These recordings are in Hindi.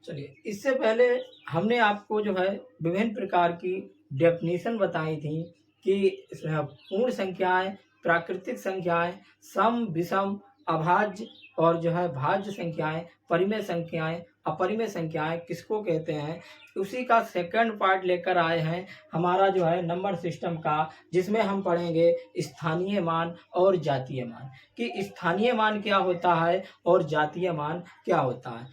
चलिए, इससे पहले हमने आपको जो है विभिन्न प्रकार की डेफिनेशन बताई थी कि पूर्ण संख्याएं, प्राकृतिक संख्याएं, सम, विषम, अभाज्य और जो है भाज्य संख्याएं, परिमेय संख्याएं, अपरिमेय संख्याएं किसको कहते हैं। उसी का सेकंड पार्ट लेकर आए हैं हमारा जो है नंबर सिस्टम का, जिसमें हम पढ़ेंगे स्थानीय मान और जातीय मान, कि स्थानीय मान क्या होता है और जातीय मान क्या होता है।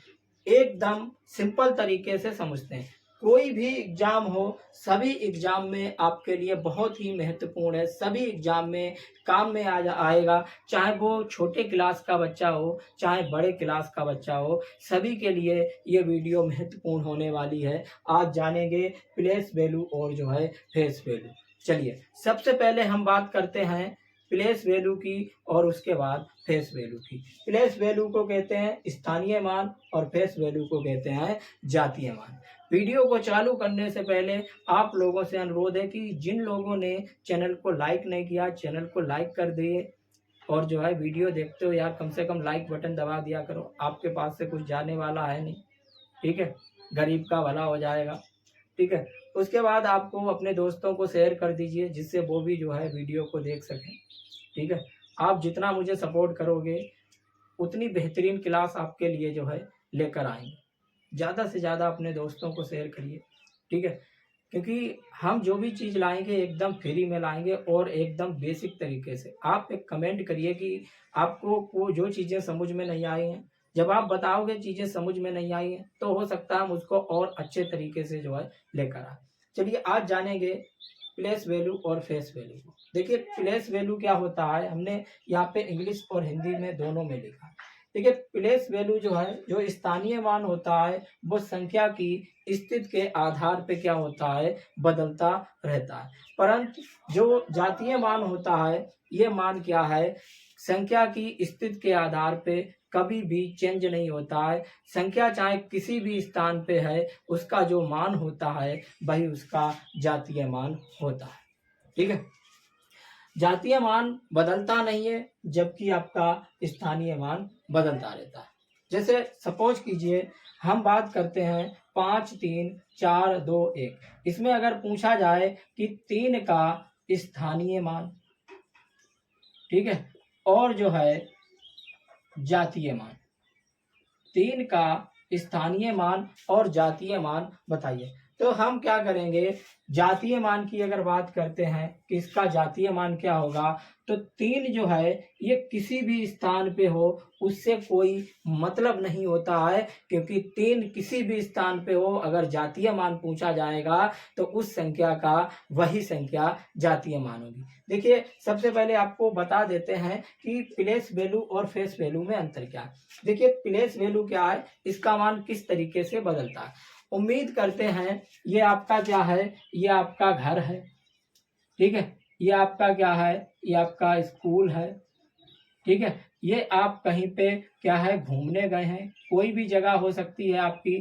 एकदम सिंपल तरीके से समझते हैं। कोई भी एग्जाम हो, सभी एग्जाम में आपके लिए बहुत ही महत्वपूर्ण है, सभी एग्जाम में काम में आएगा, चाहे वो छोटे क्लास का बच्चा हो चाहे बड़े क्लास का बच्चा हो, सभी के लिए ये वीडियो महत्वपूर्ण होने वाली है। आज जानेंगे प्लेस वैल्यू और जो है फेस वैल्यू। चलिए, सबसे पहले हम बात करते हैं प्लेस वैल्यू की और उसके बाद फेस वैल्यू की। प्लेस वैल्यू को कहते हैं स्थानीय मान और फेस वैल्यू को कहते हैं जातीय मान। वीडियो को चालू करने से पहले आप लोगों से अनुरोध है कि जिन लोगों ने चैनल को लाइक नहीं किया, चैनल को लाइक कर दिए और जो है वीडियो देखते हो यार, कम से कम लाइक बटन दबा दिया करो। आपके पास से कुछ जाने वाला है नहीं, ठीक है, गरीब का भला हो जाएगा, ठीक है। उसके बाद आपको अपने दोस्तों को शेयर कर दीजिए, जिससे वो भी जो है वीडियो को देख सकें, ठीक है। आप जितना मुझे सपोर्ट करोगे उतनी बेहतरीन क्लास आपके लिए जो है लेकर आएंगे। ज़्यादा से ज़्यादा अपने दोस्तों को शेयर करिए, ठीक है, क्योंकि हम जो भी चीज़ लाएंगे एकदम फ्री में लाएंगे और एकदम बेसिक तरीके से। आप एक कमेंट करिए कि आपको वो जो चीज़ें समझ में नहीं आई हैं, जब आप बताओगे चीज़ें समझ में नहीं आई हैं तो हो सकता है हम उसको और अच्छे तरीके से जो है लेकर आए। चलिए, आज जानेंगे प्लेस वैल्यू और फेस वैल्यू। देखिए, प्लेस वैल्यू क्या होता है, हमने यहाँ पे इंग्लिश और हिंदी में दोनों में लिखा है। देखिए, प्लेस वैल्यू जो है, जो स्थानीय मान होता है, वो संख्या की स्थिति के आधार पे क्या होता है, बदलता रहता है। परंतु जो जातीय मान होता है, ये मान क्या है, संख्या की स्थिति के आधार पे कभी भी चेंज नहीं होता है। संख्या चाहे किसी भी स्थान पे है, उसका जो मान होता है वही उसका जातीय मान होता है, ठीक है। जातीय मान बदलता नहीं है, जबकि आपका स्थानीय मान बदलता रहता है। जैसे सपोज कीजिए हम बात करते हैं 5 3 4 2 1। इसमें अगर पूछा जाए कि 3 का स्थानीय मान, ठीक है, और जो है जातीय मान, 3 का स्थानीय मान और जातीय मान बताइए। तो हम क्या करेंगे, जातीय मान की अगर बात करते हैं कि इसका जातीय मान क्या होगा, तो 3 जो है ये किसी भी स्थान पे हो उससे कोई मतलब नहीं होता है, क्योंकि 3 किसी भी स्थान पे हो, अगर जातीय मान पूछा जाएगा तो उस संख्या का वही संख्या जातीय मान होगी। देखिए, सबसे पहले आपको बता देते हैं कि प्लेस वैल्यू और फेस वैल्यू में अंतर क्या है। देखिए, प्लेस वैल्यू क्या है, इसका मान किस तरीके से बदलता है। उम्मीद करते हैं ये आपका क्या है, ये आपका घर है, ठीक है, ये आपका क्या है, ये आपका स्कूल है, ठीक है, ये आप कहीं पे क्या है घूमने गए हैं, कोई भी जगह हो सकती है आपकी,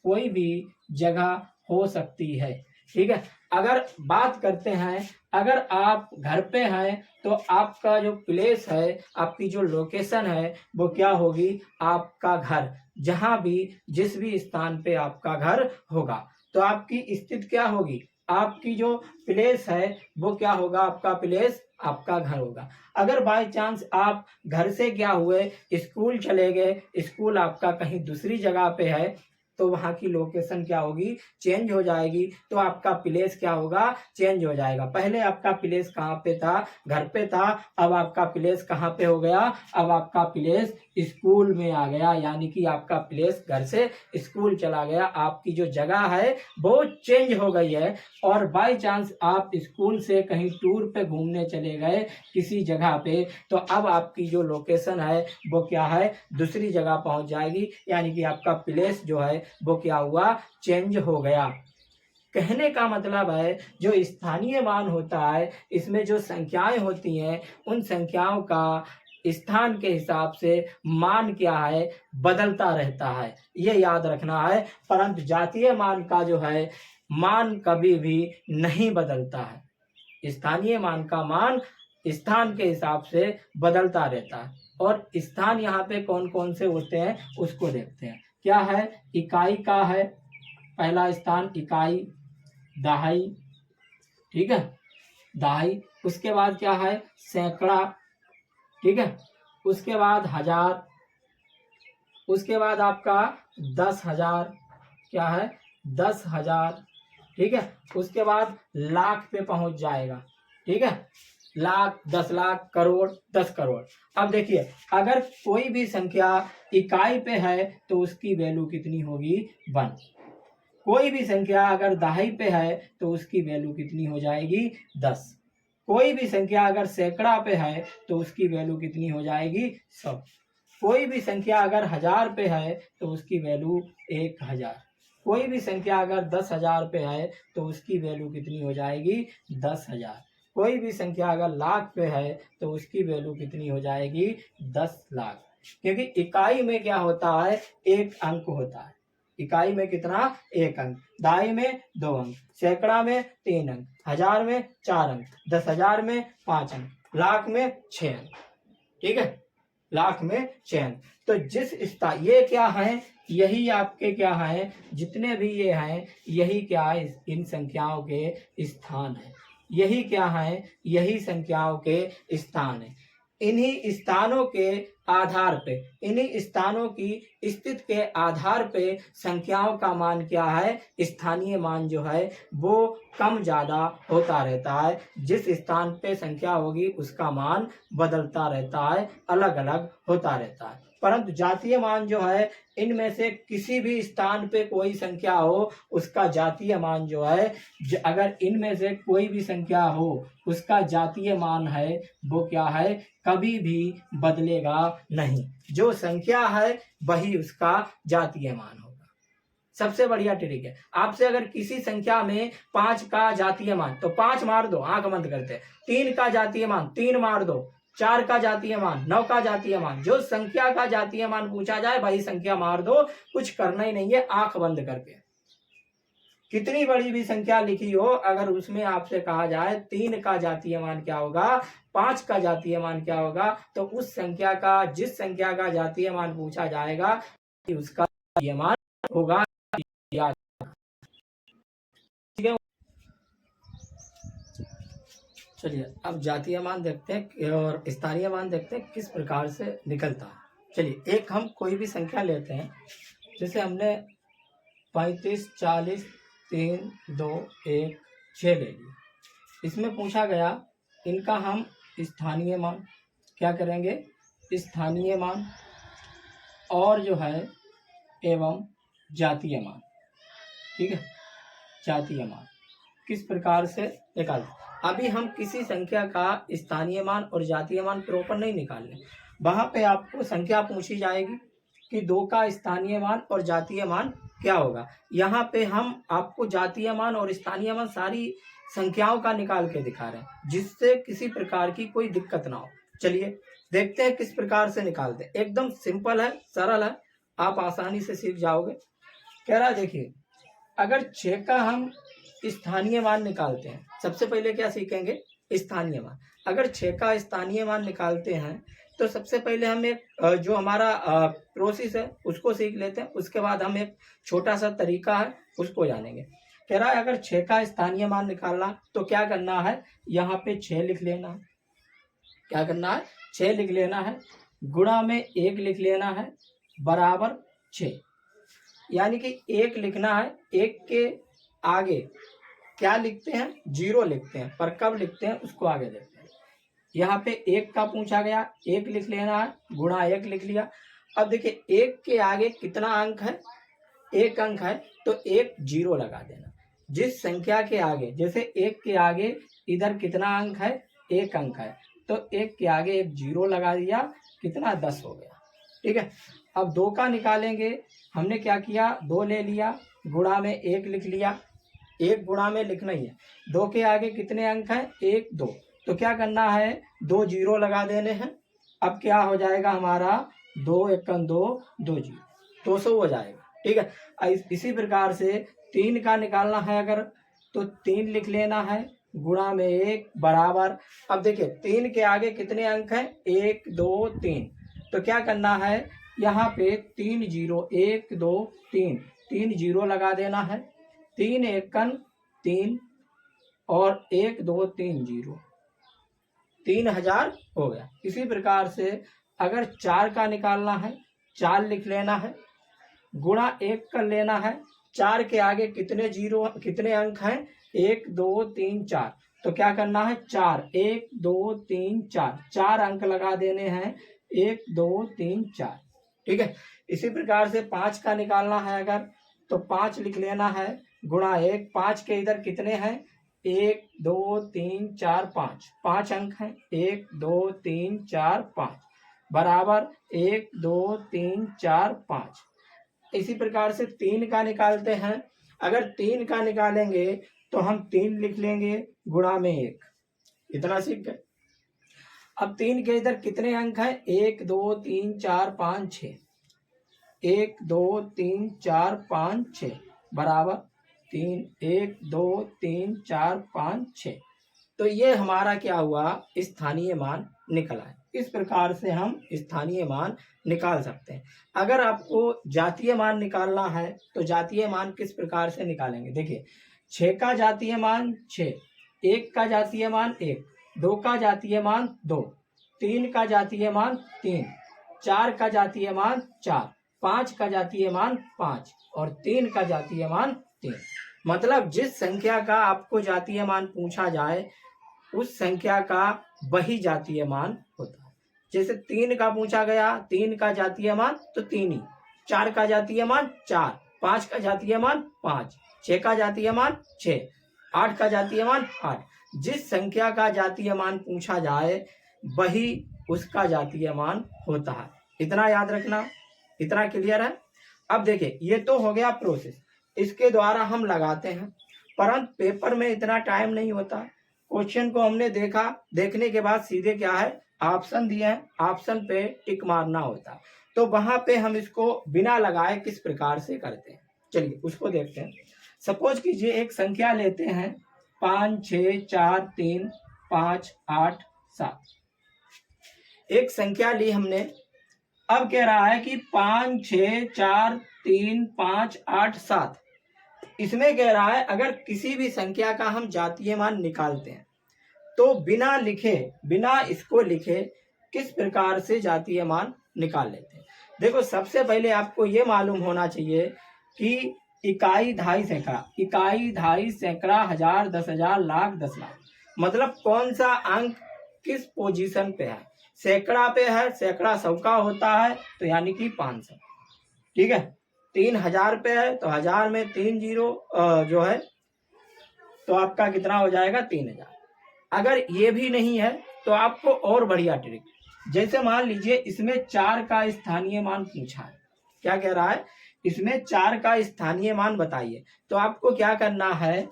कोई भी जगह हो सकती है, ठीक है। अगर बात करते हैं, अगर आप घर पे हैं तो आपका जो प्लेस है, आपकी जो लोकेशन है वो क्या होगी, आपका घर, जहां भी जिस भी स्थान पे आपका घर होगा तो आपकी स्थिति क्या होगी, आपकी जो प्लेस है वो क्या होगा, आपका प्लेस आपका घर होगा। अगर बाय चांस आप घर से क्या हुए स्कूल चले गए, स्कूल आपका कहीं दूसरी जगह पे है, तो वहां की लोकेशन क्या होगी, चेंज हो जाएगी। तो आपका प्लेस क्या होगा, चेंज हो जाएगा। पहले आपका प्लेस कहाँ पे था, घर पे था, अब आपका प्लेस कहाँ पे हो गया, अब आपका प्लेस स्कूल में आ गया, यानी कि आपका प्लेस घर से स्कूल चला गया, आपकी जो जगह है वो चेंज हो गई है। और बाय चांस आप स्कूल से कहीं टूर पे घूमने चले गए किसी जगह पे, तो अब आपकी जो लोकेशन है वो क्या है, दूसरी जगह पहुंच जाएगी, यानी कि आपका प्लेस जो है वो क्या हुआ, चेंज हो गया। कहने का मतलब है, जो स्थानीय मान होता है इसमें जो संख्याएं होती हैं, उन संख्याओं का स्थान के हिसाब से मान क्या है, बदलता रहता है, ये याद रखना है। परंतु जातीय मान का जो है मान कभी भी नहीं बदलता है। स्थानीय मान का मान स्थान के हिसाब से बदलता रहता है। और स्थान यहाँ पे कौन कौन से होते हैं उसको देखते हैं। क्या है, इकाई का है पहला स्थान, इकाई, दहाई, ठीक है, दहाई। उसके बाद क्या है, सैकड़ा, ठीक है, उसके बाद हजार, उसके बाद आपका 10,000, क्या है, 10,000, ठीक है। उसके बाद लाख पे पहुंच जाएगा, ठीक है, लाख, 10 लाख, करोड़, 10 करोड़। अब देखिए, अगर कोई भी संख्या इकाई पे है तो उसकी वैल्यू कितनी होगी, 1। कोई भी संख्या अगर दहाई पे है तो उसकी वैल्यू कितनी हो जाएगी, 10। कोई भी संख्या अगर सैकड़ा पे है तो उसकी वैल्यू कितनी हो जाएगी, 100। कोई भी संख्या अगर 1000 पे है तो उसकी वैल्यू 1000। कोई भी संख्या अगर 10,000 पे है तो उसकी वैल्यू कितनी हो जाएगी, 10,000। कोई भी संख्या अगर लाख पे है तो उसकी वैल्यू कितनी हो जाएगी, 10 लाख। क्योंकि इकाई में क्या होता है, एक अंक होता है। इकाई में कितना, एक अंक, दहाई में 2 अंक, सैकड़ा में 3 अंक, 1000 में 4 अंक, 10,000 में 5 अंक, लाख में 6 अंक, ठीक है, लाख में 6 अंक। तो जिस ये क्या है, यही आपके क्या है, जितने भी ये हैं, यही क्या है, इन संख्याओं के स्थान है। यही क्या है, यही संख्याओं के स्थान है। इन्हीं स्थानों के आधार पे, इन्हीं स्थानों की स्थिति के आधार पे संख्याओं का मान क्या है, स्थानीय मान जो है वो कम ज्यादा होता रहता है। जिस स्थान पे संख्या होगी उसका मान बदलता रहता है, अलग अलग होता रहता है। परंतु जातीय मान जो है, इनमें से किसी भी स्थान पे कोई संख्या हो उसका जातीय मान जो है, अगर इनमें से कोई भी संख्या हो उसका जातीय मान है वो क्या है, कभी भी बदलेगा नहीं। जो संख्या है वही उसका जातीय मान होगा। सबसे बढ़िया ट्रिक है, आपसे अगर किसी संख्या में 5 का जातीय मान, तो 5 मार दो, आंख बंद करते। 3 का जातीय मान, 3 मार दो। 4 का जातीय मान, 9 का जातीय मान, जो संख्या का जातीय मान पूछा जाए वही संख्या मार दो, कुछ करना ही नहीं है, आंख बंद करके। कितनी बड़ी भी संख्या लिखी हो, अगर उसमें आपसे कहा जाए 3 का जातीय मान क्या होगा, 5 का जातीय मान क्या होगा, तो उस संख्या का, जिस संख्या का जातीय मान पूछा जाएगा उसका जातीय मान होगा। चलिए अब जातीय मान देखते हैं और स्थानीय मान देखते हैं किस प्रकार से निकलता है। चलिए एक हम कोई भी संख्या लेते हैं, जैसे हमने 35, 40, 3, 2, 1, 6 ले लिया। इसमें पूछा गया इनका हम स्थानीय मान क्या करेंगे, स्थानीय मान और जो है एवं जातीय मान, ठीक है, जातीय मान किस प्रकार से निकालते। अभी हम किसी संख्या का स्थानीय मान और जातीय मान प्रॉपर नहीं निकालने, वहां पे आपको संख्या पूछी जाएगी कि 2 का स्थानीय मान और जातीय मान क्या होगा। यहाँ पे हम आपको जातीय मान और स्थानीय मान सारी संख्याओं का निकाल के दिखा रहे हैं, जिससे किसी प्रकार की कोई दिक्कत ना हो। चलिए देखते हैं किस प्रकार से निकालते हैं। एकदम सिंपल है, सरल है, आप आसानी से सीख जाओगे। कह रहा है देखिए, अगर 6 का हम स्थानीय मान निकालते हैं, सबसे पहले क्या सीखेंगे, स्थानीय मान। अगर 6 का स्थानीय मान निकालते हैं तो सबसे पहले हम एक जो हमारा प्रोसेस है उसको सीख लेते हैं, उसके बाद हम एक छोटा सा तरीका है उसको जानेंगे। कह रहा है अगर 6 का स्थानीय मान निकालना तो क्या करना है, यहाँ पे 6 लिख लेना है। क्या करना है, 6 लिख लेना है, गुणा में 1 लिख लेना है, बराबर 6। यानी कि 1 लिखना है, 1 के आगे क्या लिखते हैं, 0 लिखते हैं, पर कब लिखते हैं उसको आगे देखते हैं। यहाँ पे 1 का पूछा गया, 1 लिख लेना है, गुणा 1 लिख लिया। अब देखिए 1 के आगे कितना अंक है, 1 अंक है, तो 1 0 लगा देना। जिस संख्या के आगे, जैसे 1 के आगे इधर कितना अंक है, 1 अंक है, तो 1 के आगे 1 0 लगा दिया, कितना, 10 हो गया, ठीक है। अब 2 का निकालेंगे, हमने क्या किया, 2 ले लिया, गुणा में 1 लिख लिया, 1 गुणा में लिखना ही है। 2 के आगे कितने अंक हैं, 1 2, तो क्या करना है, 2 0 लगा देने हैं। अब क्या हो जाएगा हमारा, 2 1 2, 2 0, 200 हो जाएगा, ठीक है। इसी प्रकार से 3 का निकालना है अगर, तो 3 लिख लेना है, गुणा में 1 बराबर। अब देखिए 3 के आगे कितने अंक हैं, 1 2 3, तो क्या करना है, यहाँ पे 3 जीरो, 1 2 3, 3 जीरो लगा देना है, 3 एकन 3 और 1 2 3 जीरो, 3000 हो गया। इसी प्रकार से अगर 4 का निकालना है, 4 लिख लेना है, गुणा 1 कर लेना है। 4 के आगे कितने जीरो, कितने अंक हैं? 1 2 3 4, तो क्या करना है? 4, 1 2 3 4, 4 अंक लगा देने हैं, 1 2 3 4। ठीक है। इसी प्रकार से 5 का निकालना है अगर, तो 5 लिख लेना है, गुणा 1। 5 के इधर कितने हैं? 1 2 3 4 5, 5 अंक हैं, 1 2 3 4 5 बराबर 1 2 3 4 5। इसी प्रकार से 3 का निकालते हैं। अगर 3 का निकालेंगे तो हम 3 लिख लेंगे, गुणा में 1। इतना सीख गए। अब 3 के इधर कितने अंक हैं? 1 2 3 4 5 6, 1 2 3 4 5 6 बराबर 3, 1 2 3 4 5 6। तो ये हमारा क्या हुआ? स्थानीय मान निकला है। इस प्रकार से हम स्थानीय मान निकाल सकते हैं। अगर आपको जातीय मान निकालना है तो जातीय मान किस प्रकार से निकालेंगे? देखिए, 6 का जातीय मान 6, 1 का जातीय मान 1, 2 का जातीय मान 2, 3 का जातीय मान 3, 4 का जातीय मान 4, 5 का जातीय मान 5 और 3 का जातीय मान 3। मतलब जिस संख्या का आपको जातीय मान पूछा जाए उस संख्या का वही जातीय मान होता है। जैसे 3 का पूछा गया, 3 का जातीय मान तो 3 ही, 4 का जातीय मान 4, 5 का जातीय मान 5, 6 का जातीय मान 6, 8 का जातीय मान 8। जिस संख्या का जातीय मान पूछा जाए वही उसका जातीय मान होता है। इतना याद रखना। इतना क्लियर है? अब देखिए, ये तो हो गया प्रोसेस, इसके द्वारा हम लगाते हैं, परंतु पेपर में इतना टाइम नहीं होता। क्वेश्चन को हमने देखा, देखने के बाद सीधे क्या है, ऑप्शन दिए हैं, ऑप्शन पे टिक मारना होता है। तो वहां पे हम इसको बिना लगाए किस प्रकार से करते हैं, चलिए उसको देखते हैं। सपोज कीजिए एक संख्या लेते हैं 5 6 4 3 5 8 7। एक संख्या ली हमने। अब कह रहा है कि 5 6 4 3 5 8 7। इसमें कह रहा है अगर किसी भी संख्या का हम जातीय मान निकालते हैं तो बिना लिखे, बिना इसको लिखे किस प्रकार से जातीय मान निकाल लेते हैं। देखो, सबसे पहले आपको ये मालूम होना चाहिए कि इकाई, दहाई, सैकड़ा, इकाई, दहाई, सैकड़ा, हजार, 10,000, लाख, 10 लाख, मतलब कौन सा अंक किस पोजीशन पे है। सैकड़ा पे है, सैकड़ा 100 का होता है तो यानी कि 500। ठीक है। 3000 पे है तो 1000 में 3 जीरो जो है तो आपका कितना हो जाएगा? 3000। अगर ये भी नहीं है तो आपको और बढ़िया ट्रिक, जैसे मान लीजिए इसमें 4 का स्थानीय मान पूछा है। क्या कह रहा है? इसमें 4 का स्थानीय मान बताइए। तो आपको क्या करना है?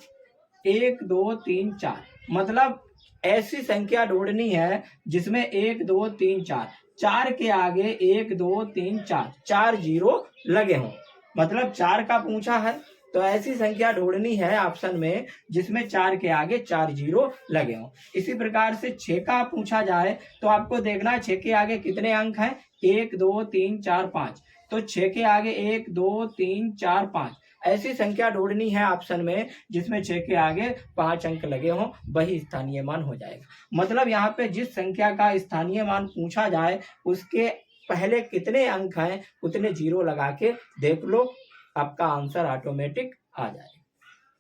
1 2 3 4, मतलब ऐसी संख्या ढूंढनी है जिसमें 1 2 3 4, 4 के आगे 1 2 3 4, 4 जीरो लगे हों। मतलब 4 का पूछा है तो ऐसी संख्या ढूंढनी है ऑप्शन में जिसमें 4 के आगे 4 जीरो लगे हों। इसी प्रकार से 6 का पूछा जाए तो आपको देखना है 6 के आगे कितने अंक हैं? 1 2 3 4 5। तो 6 के आगे 1 2 3 4 5 ऐसी संख्या ढूंढनी है ऑप्शन में जिसमें 6 के आगे 5 अंक लगे हों, वही स्थानीय मान हो जाएगा। मतलब यहाँ पे जिस संख्या का स्थानीय मान पूछा जाए उसके पहले कितने अंक हैं उतने जीरो लगा के देख लो, आपका आंसर ऑटोमेटिक आ जाएगा।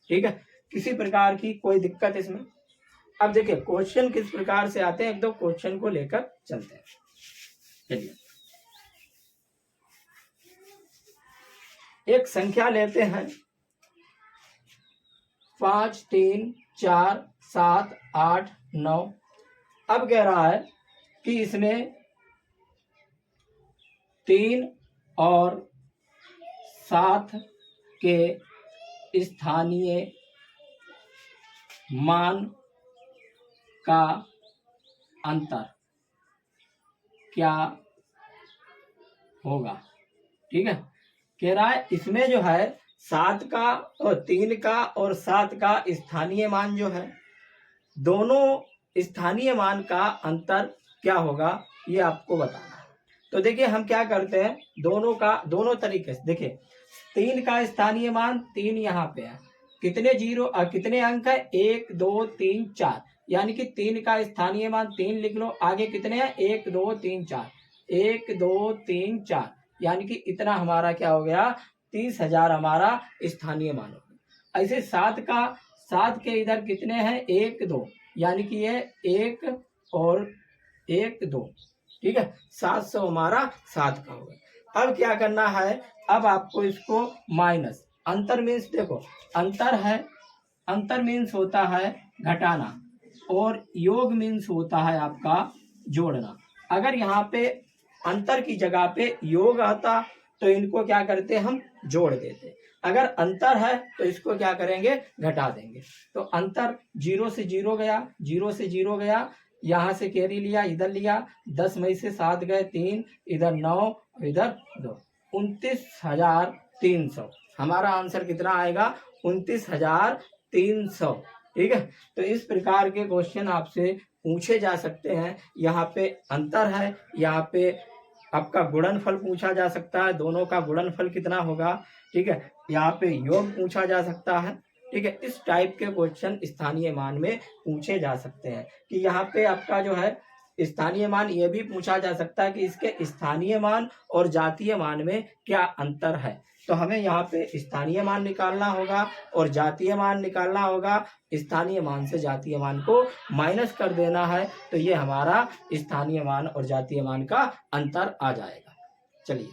ठीक है। किसी प्रकार की कोई दिक्कत इसमें? अब देखिए क्वेश्चन किस प्रकार से आते हैं, एक दो क्वेश्चन को लेकर चलते हैं। चलिए, एक संख्या लेते हैं 5 3 4 7 8 9। अब कह रहा है कि इसमें 3 और 7 के स्थानीय मान का अंतर क्या होगा। ठीक है। कह रहा है इसमें जो है 7 का और 3 का और 7 का स्थानीय मान जो है, दोनों स्थानीय मान का अंतर क्या होगा ये आपको बताना है। तो देखिए हम क्या करते हैं, दोनों तरीके से देखिए, 3 का स्थानीय मान 3 यहाँ पे है, कितने कितने अंक है, 1 2 3 4, यानी कि 3 का स्थानीय मान 3 लिख लो, आगे कितने हैं, 1 2 3 4, 1 2 3 4, यानी कि इतना हमारा क्या हो गया, 30,000 हमारा स्थानीय मान हो गया। ऐसे 7 के इधर कितने हैं, 1 2, यानी कि ये 1 और 1 2, ठीक है, 700 हमारा 7 का हो गया। अब क्या करना है, अब आपको इसको माइनस, अंतर मीन्स देखो, अंतर है, अंतर मीन्स होता है घटाना, और योग मीन्स होता है आपका जोड़ना। अगर यहाँ पे अंतर की जगह पे योग आता तो इनको क्या करते, हम जोड़ देते। अगर अंतर है तो इसको क्या करेंगे, घटा देंगे। तो अंतर 0 से 0 गया, 0 से 0 गया, यहाँ से कैरी लिया, इधर लिया, 10 में से 7 गए 3, इधर 9, इधर 2, 29,300 हमारा आंसर कितना आएगा, 29,300। ठीक है, तो इस प्रकार के क्वेश्चन आपसे पूछे जा सकते हैं। यहाँ पे अंतर है, यहाँ पे आपका गुणनफल पूछा जा सकता है, दोनों का गुणनफल कितना होगा, ठीक है, यहाँ पे योग पूछा जा सकता है। ठीक है, इस टाइप के क्वेश्चन स्थानीय मान में पूछे जा सकते हैं। कि यहाँ पे आपका जो है स्थानीय मान, ये भी पूछा जा सकता है कि इसके स्थानीय मान और जातीय मान में क्या अंतर है। तो हमें यहाँ पे स्थानीय मान निकालना होगा और जातीय मान निकालना होगा। स्थानीय मान से जातीय मान को माइनस कर देना है, तो ये हमारा स्थानीय मान और जातीय मान का अंतर आ जाएगा। चलिए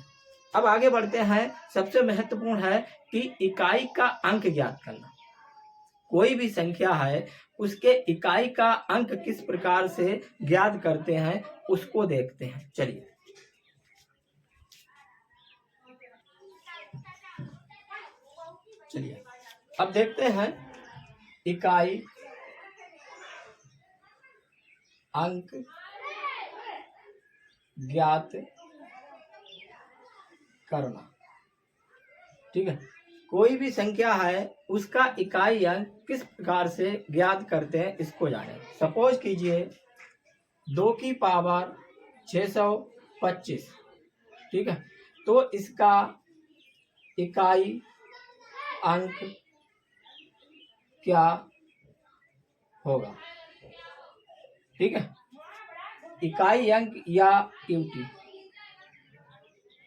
अब आगे बढ़ते हैं। सबसे महत्वपूर्ण है कि इकाई का अंक ज्ञात करना। कोई भी संख्या है उसके इकाई का अंक किस प्रकार से ज्ञात करते हैं उसको देखते हैं। चलिए अब देखते हैं इकाई अंक ज्ञात करना। ठीक है, कोई भी संख्या है उसका इकाई अंक किस प्रकार से ज्ञात करते हैं इसको जाने। सपोज कीजिए 2 की पावर 625, ठीक है, तो इसका इकाई अंक क्या होगा। ठीक है, इकाई अंक या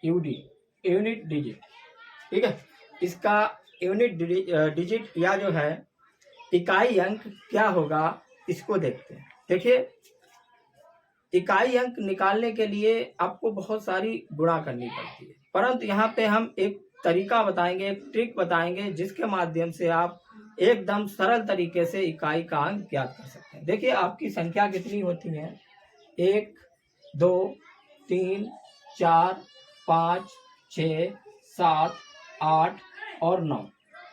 यूनिट डिजिट। ठीक है, इसका यूनिट डिजिट या जो है इकाई अंक क्या होगा इसको देखते हैं। देखिए इकाई अंक निकालने के लिए आपको बहुत सारी गुणा करनी पड़ती है, परंतु यहाँ पे हम एक तरीका बताएंगे, एक ट्रिक बताएंगे जिसके माध्यम से आप एकदम सरल तरीके से इकाई का अंक ज्ञात कर सकते हैं। देखिए आपकी संख्या कितनी होती है, 1 2 3 4 5 6 7 8 और 9,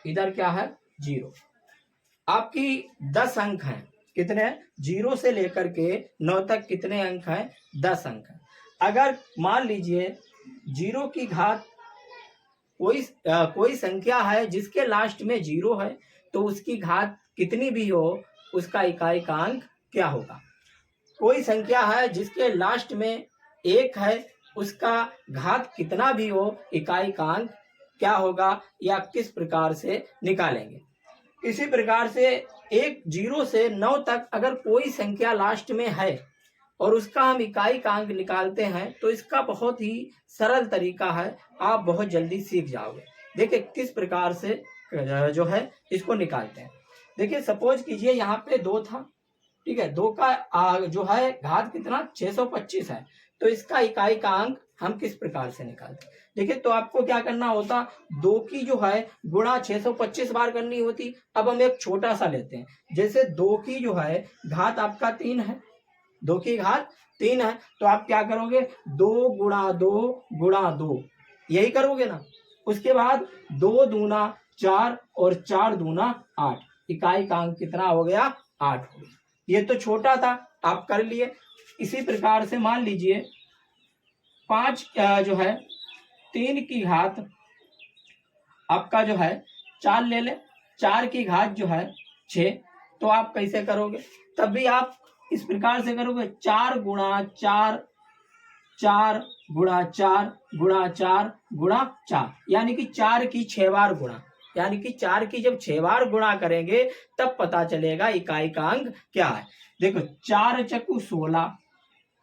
इधर क्या है 0। आपकी 10 अंक हैं, कितने, 0 से लेकर के 9 तक कितने अंक हैं, 10 अंक हैं। अगर मान लीजिए 0 की घात कोई संख्या है जिसके लास्ट में 0 है, तो उसकी घात कितनी भी हो उसका इकाई का अंक क्या होगा। कोई संख्या है जिसके लास्ट में 1 है, उसका घात कितना भी हो इकाई का अंक क्या होगा, या किस प्रकार से निकालेंगे। इसी प्रकार से 0 से 9 तक अगर कोई संख्या लास्ट में है और उसका हम इकाई का अंक निकालते हैं तो इसका बहुत ही सरल तरीका है, आप बहुत जल्दी सीख जाओगे। देखिए किस प्रकार से जो है इसको निकालते हैं। देखिए सपोज कीजिए यहाँ पे 2 था, ठीक है, 2 का जो है घात कितना 625 है, तो इसका इकाई का अंक हम किस प्रकार से निकालते हैं। देखिए तो आपको क्या करना होता, 2 की जो है गुणा 625 बार करनी होती। अब हम एक छोटा सा लेते हैं, जैसे 2 की जो है घात आपका 3 है, 2 की घात 3 है, तो आप क्या करोगे 2 गुणा 2 गुणा 2, यही करोगे ना। उसके बाद 2 दूना 4 और 4 दूना 8, इकाई का अंक कितना हो गया 8 हो गया। ये तो छोटा था, आप कर लिए। इसी प्रकार से मान लीजिए 5 जो है 3 की घात आपका जो है 4 ले ले, 4 की घात जो है 6, तो आप कैसे करोगे, तब भी आप इस प्रकार से करोगे 4 गुणा 4 4 गुणा 4 गुणा 4 गुणा 4, यानी कि 4 की 6 बार गुणा, यानी कि 4 की जब 6 बार गुणा करेंगे तब पता चलेगा इकाई का अंक क्या है। देखो 4 चक्कू 16,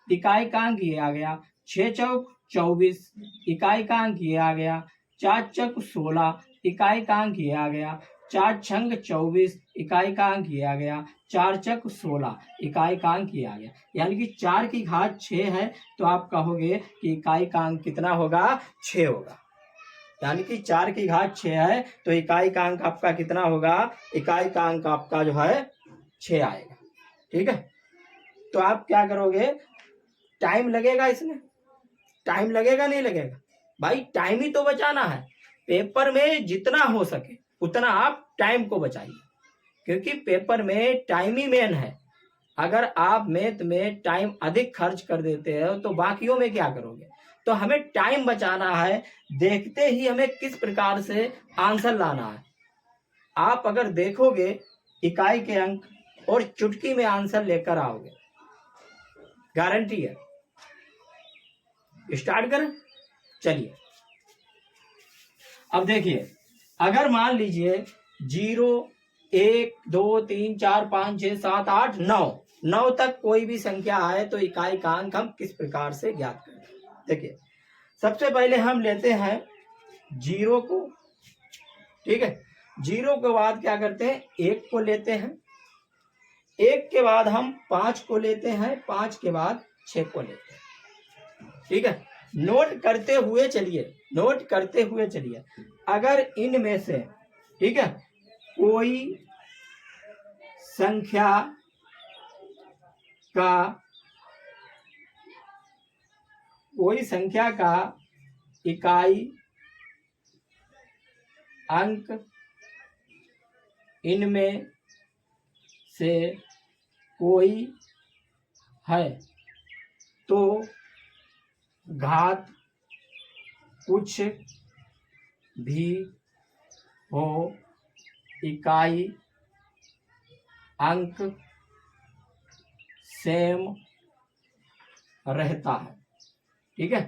इकाई का अंक ये आ गया। 6 चौक 24, इकाई का अंक ये आ गया। 4 चक 16, इकाई का अंक ये आ गया। 4 छंग 24, इकाई का अंक ये आ गया। 4 चक 16, इकाई का अंक ये आ गया। यानी कि 4 की घात 6 है, तो आप कहोगे कि इकाई का अंक कितना होगा, 6 होगा। यानी कि 4 की घात 6 है, तो इकाई का अंक आपका कितना होगा, इकाई का अंक आपका जो है 6 आएगा। ठीक है, तो आप क्या करोगे, टाइम लगेगा इसमें, टाइम लगेगा नहीं लगेगा, भाई टाइम ही तो बचाना है। पेपर में जितना हो सके उतना आप टाइम को बचाइए, क्योंकि पेपर में टाइम ही मेन है। अगर आप मैथ में टाइम अधिक खर्च कर देते हो तो बाकियों में क्या करोगे। तो हमें टाइम बचाना है, देखते ही हमें किस प्रकार से आंसर लाना है। आप अगर देखोगे इकाई के अंक और चुटकी में आंसर लेकर आओगे, गारंटी है। स्टार्ट करें, चलिए। अब देखिए, अगर मान लीजिए 0 1 2 3 4 5 6 7 8 9 तक कोई भी संख्या आए तो इकाई का अंक हम किस प्रकार से ज्ञात करें। देखिए, सबसे पहले हम लेते हैं 0 को, ठीक है। 0 के बाद क्या करते हैं, 1 को लेते हैं। 1 के बाद हम 5 को लेते हैं। 5 के बाद 6 को लेते हैं। ठीक है, नोट करते हुए चलिए, नोट करते हुए चलिए। अगर इनमें से, ठीक है, कोई संख्या का इकाई अंक इनमें से कोई है तो घात कुछ भी हो, इकाई अंक सेम रहता है। ठीक है,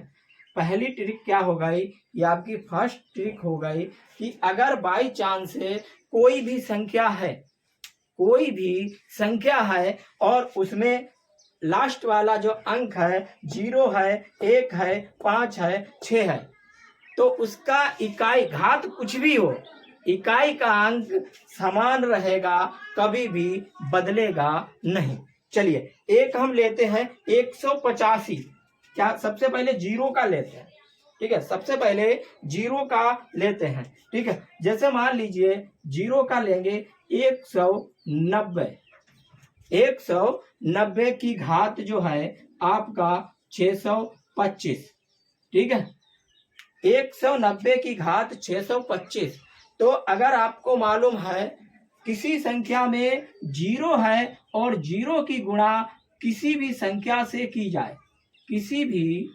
पहली ट्रिक क्या हो गई, ये आपकी फर्स्ट ट्रिक हो गई कि अगर बाई चांस से कोई भी संख्या है, कोई भी संख्या है और उसमें लास्ट वाला जो अंक है 0 है, 1 है, 5 है, 6 है, तो उसका इकाई घात कुछ भी हो, इकाई का अंक समान रहेगा, कभी भी बदलेगा नहीं। चलिए, एक हम लेते हैं 185। क्या, सबसे पहले 0 का लेते हैं। ठीक है, सबसे पहले 0 का लेते हैं। ठीक है, जैसे मान लीजिए 0 का लेंगे 190। 190 की घात जो है आपका 625। ठीक है, 190 की घात 625। तो अगर आपको मालूम है किसी संख्या में 0 है और 0 की गुणा किसी भी संख्या से की जाए, किसी भी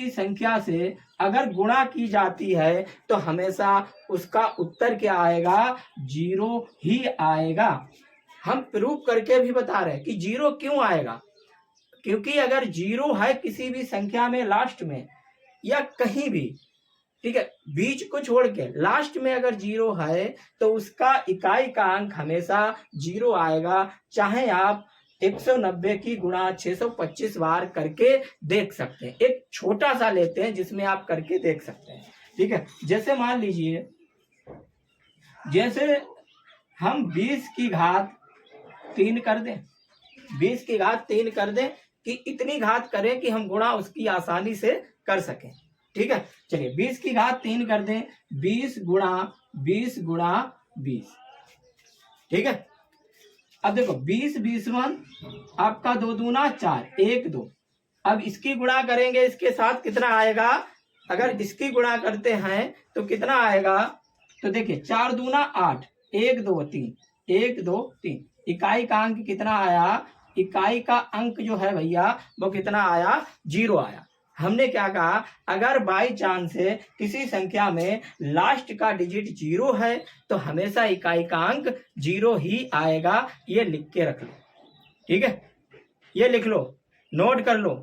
संख्या से अगर गुणा की जाती है तो हमेशा उसका उत्तर क्या आएगा, 0 ही आएगा। हम प्रूफ करके भी बता रहे हैं कि 0 क्यों आएगा, क्योंकि अगर 0 है किसी भी संख्या में लास्ट में या कहीं भी, ठीक है, बीच को छोड़ के लास्ट में अगर 0 है तो उसका इकाई का अंक हमेशा 0 आएगा। चाहे आप 190 की गुणा 625 बार करके देख सकते हैं। एक छोटा सा लेते हैं जिसमें आप करके देख सकते हैं। ठीक है, जैसे मान लीजिए, जैसे हम 20 की घात 3 कर दें, 20 की घात 3 कर दें कि इतनी घात करें कि हम गुणा उसकी आसानी से कर सकें। ठीक है, चलिए 20 की घात 3 कर दें, 20 गुणा 20 गुणा 20। ठीक है, अब देखो 20 20 आपका 2 दूना 4, 1 2। अब इसकी गुणा करेंगे, इसके साथ कितना आएगा, अगर इसकी गुणा करते हैं तो कितना आएगा, तो देखिए 4 दूना 8, 1 2 3, 1 2 3। इकाई का अंक कितना आया, इकाई का अंक जो है भैया वो कितना आया, 0 आया। हमने क्या कहा, अगर बाई चांस से किसी संख्या में लास्ट का डिजिट 0 है तो हमेशा इकाई का अंक 0 ही आएगा। ये लिख के रख लो। ठीक है, ये लिख लो, नोट कर लो,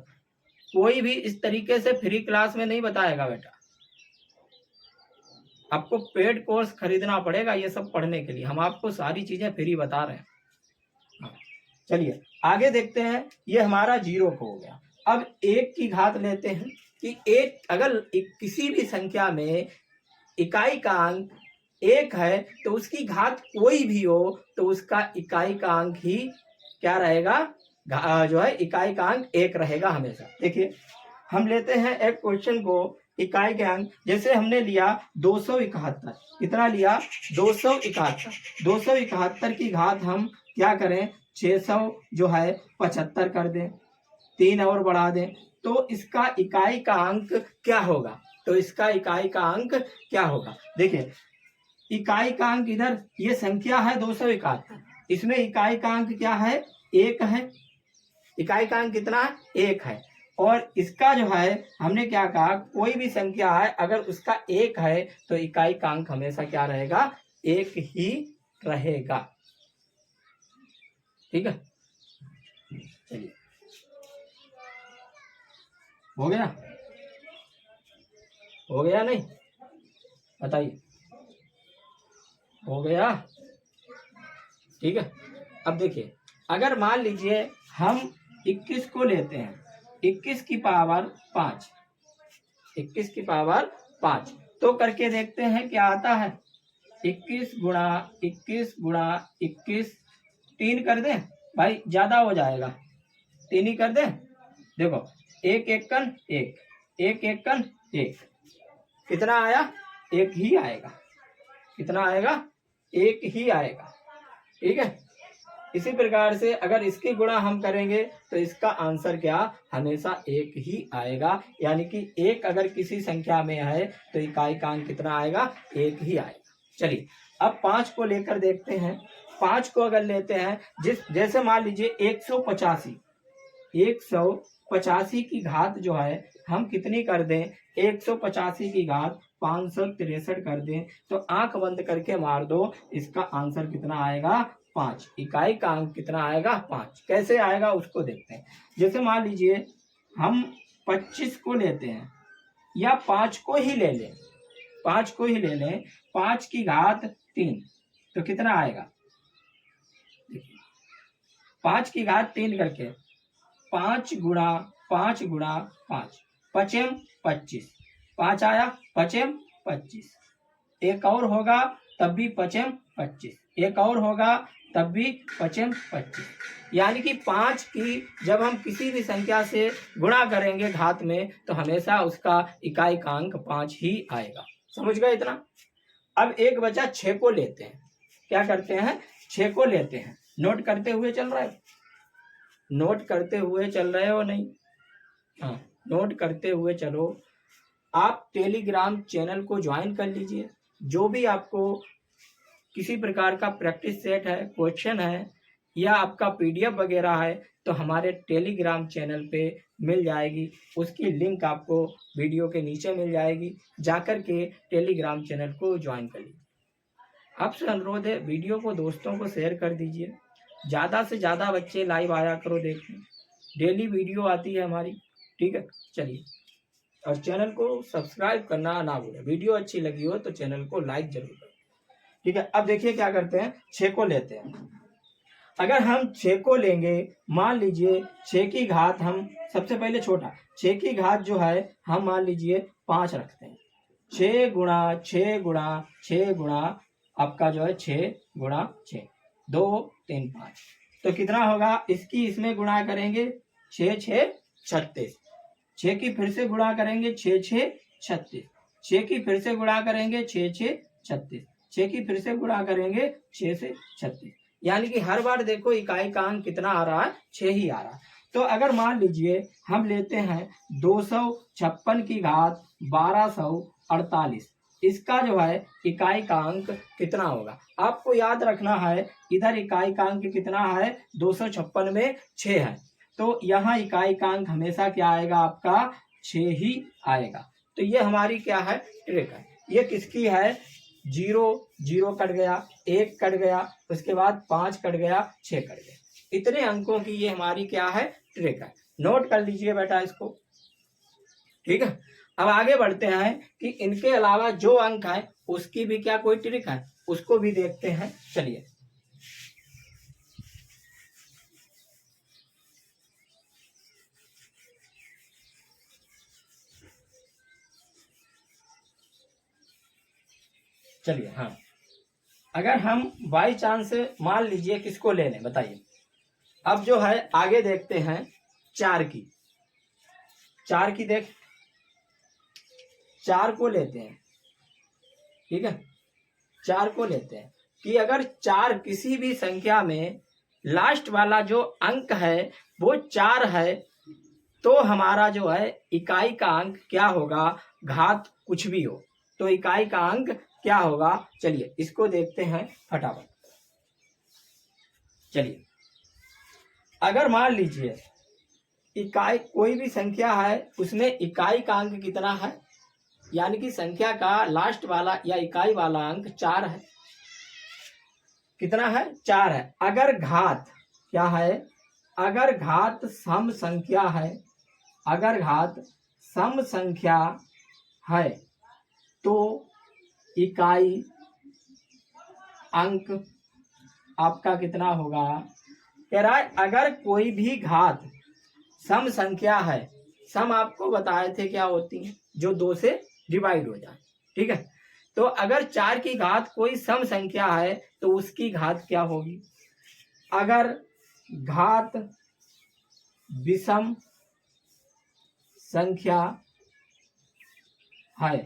कोई भी इस तरीके से फ्री क्लास में नहीं बताएगा बेटा, आपको पेड कोर्स खरीदना पड़ेगा ये सब पढ़ने के लिए। हम आपको सारी चीजें फ्री बता रहे हैं। हाँ, चलिए आगे देखते हैं। ये हमारा 0 को हो गया। अब 1 की घात लेते हैं कि अगर किसी भी संख्या में इकाई का अंक 1 है तो उसकी घात कोई भी हो तो उसका इकाई का अंक ही क्या रहेगा, जो है इकाई का अंक 1 रहेगा हमेशा। देखिए हम लेते हैं एक क्वेश्चन को, इकाई के अंक जैसे हमने लिया 271, कितना लिया 271, 271 की घात हम क्या करें 600 जो है 75 कर दें, 3 और बढ़ा दें, तो इसका इकाई का अंक क्या होगा, तो इसका इकाई का अंक क्या होगा। देखिए इकाई का अंक इधर ये संख्या है 271, इसमें इकाई का अंक क्या है 1 है, इकाई का अंक कितना है 1 है, और इसका जो है हमने क्या कहा कोई भी संख्या है अगर उसका 1 है तो इकाई का अंक हमेशा क्या रहेगा 1 ही रहेगा। ठीक है, चलिए हो गया, हो गया नहीं बताइए, हो गया। ठीक है, अब देखिए अगर मान लीजिए हम 21 को लेते हैं, 21 की पावर 5, 21 की पावर 5 तो करके देखते हैं क्या आता है। 21 गुणा 21 गुणा 21, 3 कर दें भाई, ज्यादा हो जाएगा, 3 ही कर दें। देखो 1 एकन 1, 1 एकन 1, कितना आया 1 ही आएगा, कितना आएगा 1 ही आएगा। ठीक है, इसी प्रकार से अगर इसकी गुणा हम करेंगे तो इसका आंसर क्या हमेशा 1 ही आएगा, यानी कि 1 अगर किसी संख्या में है तो इकाई का अंक कितना आएगा 1 ही आएगा। चलिए अब 5 को लेकर देखते हैं। 5 को अगर लेते हैं जैसे मान लीजिए 185, 185 की घात जो है हम कितनी कर दें, 185 की घात 563 कर दें, तो आंख बंद करके मार दो, इसका आंसर कितना आएगा 5, इकाई का अंक कितना आएगा 5। कैसे आएगा उसको देखते हैं। जैसे मान लीजिए हम 25 को लेते हैं या 5 को ही ले लें, 5 को ही ले लें, 5 की घात 3 तो कितना आएगा, 5 की घात 3 करके 5 गुणा 5 गुणा 5, 5 25, 5 आया 5 25, एक और होगा तब भी 5 25, एक और होगा तब भी 5 25, यानी कि 5 की जब हम किसी भी संख्या से गुणा करेंगे घात में तो हमेशा उसका इकाई का अंक 5 ही आएगा। समझ गए इतना। अब एक बचा 6 को लेते हैं, क्या करते हैं 6 को लेते हैं, नोट करते हुए चल रहा है, नोट करते हुए चल रहे हो नहीं, हाँ नोट करते हुए चलो। आप टेलीग्राम चैनल को ज्वाइन कर लीजिए, जो भी आपको किसी प्रकार का प्रैक्टिस सेट है, क्वेश्चन है या आपका पीडीएफ वगैरह है तो हमारे टेलीग्राम चैनल पे मिल जाएगी, उसकी लिंक आपको वीडियो के नीचे मिल जाएगी, जाकर के टेलीग्राम चैनल को ज्वाइन कर लीजिए। आपसे अनुरोध है वीडियो को दोस्तों को शेयर कर दीजिए, ज़्यादा से ज़्यादा बच्चे लाइव आया करो देखने, डेली वीडियो आती है हमारी। ठीक है, चलिए, और चैनल को सब्सक्राइब करना ना भूलें, वीडियो अच्छी लगी हो तो चैनल को लाइक जरूर करें। ठीक है, अब देखिए क्या करते हैं, 6 को लेते हैं। अगर हम 6 को लेंगे, मान लीजिए 6 की घात हम सबसे पहले छोटा 6 की घात जो है हम मान लीजिए 5 रखते हैं, 6 गुणा 6 गुणा 6 गुणा आपका जो है 6 गुणा 6, 2 3 5, तो कितना होगा, इसकी इसमें गुणा करेंगे 6 6 36, 6 की फिर से गुणा करेंगे 6 6 36, 6 की फिर से गुणा करेंगे 6 6 36, 6 की फिर से गुणा करेंगे 6 से 36, यानी कि हर बार देखो इकाई का अंक कितना आ रहा है 6 ही आ रहा है। तो अगर मान लीजिए हम लेते हैं 256 की घात 1248, इसका जो है इकाई का अंक कितना होगा, आपको याद रखना है इधर इकाई का अंक कितना है 256 में 6 है, तो यहाँ इकाई का अंक हमेशा क्या आएगा आपका 6 ही आएगा। तो ये हमारी क्या है ट्रिक है, ये किसकी है, 0 0 कट गया, 1 कट गया, उसके बाद 5 कट गया, 6 कट गया, इतने अंकों की ये हमारी क्या है ट्रिक है। नोट कर लीजिए बेटा इसको। ठीक है, अब आगे बढ़ते हैं कि इनके अलावा जो अंक है उसकी भी क्या कोई ट्रिक है, उसको भी देखते हैं। चलिए, चलिए हाँ, अगर हम बाई चांस मान लीजिए किसको ले लें बताइए। अब जो है आगे देखते हैं चार की, चार की देख, चार को लेते हैं। ठीक है, चार को लेते हैं कि अगर चार किसी भी संख्या में लास्ट वाला जो अंक है वो चार है तो हमारा जो है इकाई का अंक क्या होगा, घात कुछ भी हो तो इकाई का अंक क्या होगा। चलिए इसको देखते हैं फटाफट। चलिए, अगर मान लीजिए इकाई कोई भी संख्या है उसमें इकाई का अंक कितना है, यानी कि संख्या का लास्ट वाला या इकाई वाला अंक चार है। कितना है, चार है। अगर घात क्या है, अगर घात सम संख्या है, अगर घात सम संख्या है तो इकाई अंक आपका कितना होगा। कह रहा है अगर कोई भी घात सम संख्या है, सम आपको बताए थे क्या होती है, जो दो से डिवाइड हो जाए। ठीक है, तो अगर चार की घात कोई सम संख्या है तो उसकी घात क्या होगी। अगर घात विषम संख्या है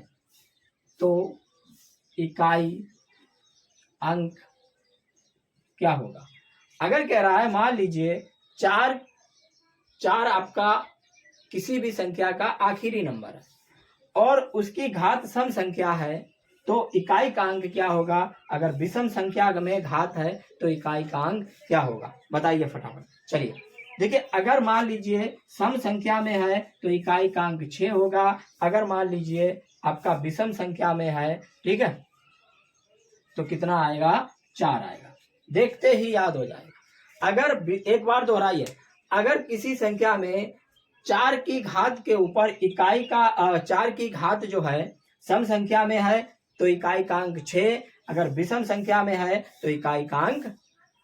तो इकाई अंक क्या होगा। अगर कह रहा है मान लीजिए चार, चार आपका किसी भी संख्या का आखिरी नंबर है और उसकी घात सम संख्या है तो इकाई का अंक क्या होगा। अगर विषम संख्या में घात है तो इकाई का अंक क्या होगा, बताइए फटाफट। चलिए देखिए, अगर मान लीजिए सम संख्या में है तो इकाई का अंक 6 होगा। अगर मान लीजिए आपका विषम संख्या में है, ठीक है, तो कितना आएगा, 4 आएगा। देखते ही याद हो जाएगा। अगर एक बार दोहराइए, अगर किसी संख्या में 4 की घात के ऊपर इकाई का 4 की घात जो है सम संख्या में है तो इकाई का अंक 6, अगर विषम संख्या में है तो इकाई का अंक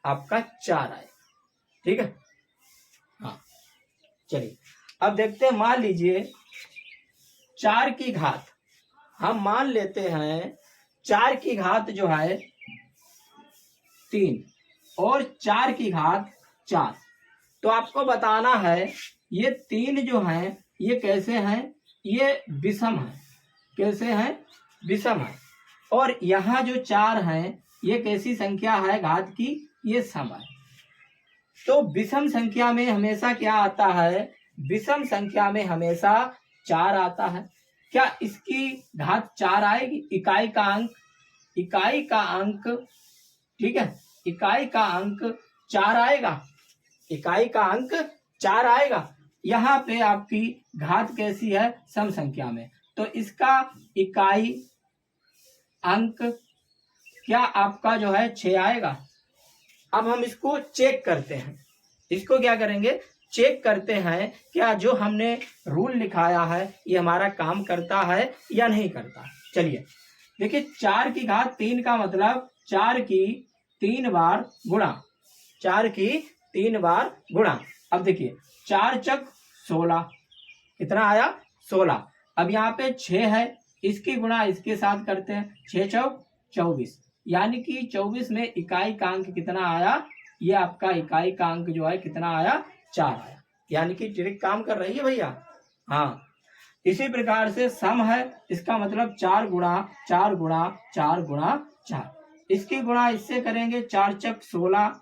आपका 4 आए। ठीक है, हाँ चलिए अब देखते हैं। मान लीजिए 4 की घात, हम मान लेते हैं 4 की घात जो है 3 और 4 की घात 4, तो आपको बताना है ये 3 जो है ये कैसे हैं, ये विषम है। कैसे हैं, विषम है। और यहाँ जो 4 हैं ये कैसी संख्या है घात की, ये सम है। तो विषम संख्या में हमेशा क्या आता है, विषम संख्या में हमेशा 4 आता है। क्या इसकी घात 4 आएगी, इकाई का अंक, इकाई का अंक, ठीक है, इकाई का अंक 4 आएगा, इकाई का अंक 4 आएगा। यहाँ पे आपकी घात कैसी है, सम संख्या में, तो इसका इकाई अंक क्या आपका जो है 6 आएगा। अब हम इसको चेक करते हैं, इसको क्या करेंगे, चेक करते हैं क्या जो हमने रूल लिखाया है ये हमारा काम करता है या नहीं करता। चलिए देखिए, 4 की घात 3 का मतलब 4 की 3 बार गुणा, 4 की 3 बार गुणा। अब देखिए 4 चक 16, कितना आया, 16। अब यहाँ पे 6 है, इसकी गुणा इसके साथ करते हैं, 6 चौक 24, यानी कि 24 में इकाई का अंक कितना आया, ये आपका इकाई का अंक जो है कितना आया, 4 आया। यानी कि ट्रिक काम कर रही है भैया। हाँ, इसी प्रकार से सम है, इसका मतलब 4 गुणा 4 गुणा 4 गुणा 4, इसकी गुणा इससे करेंगे 4 चक 16,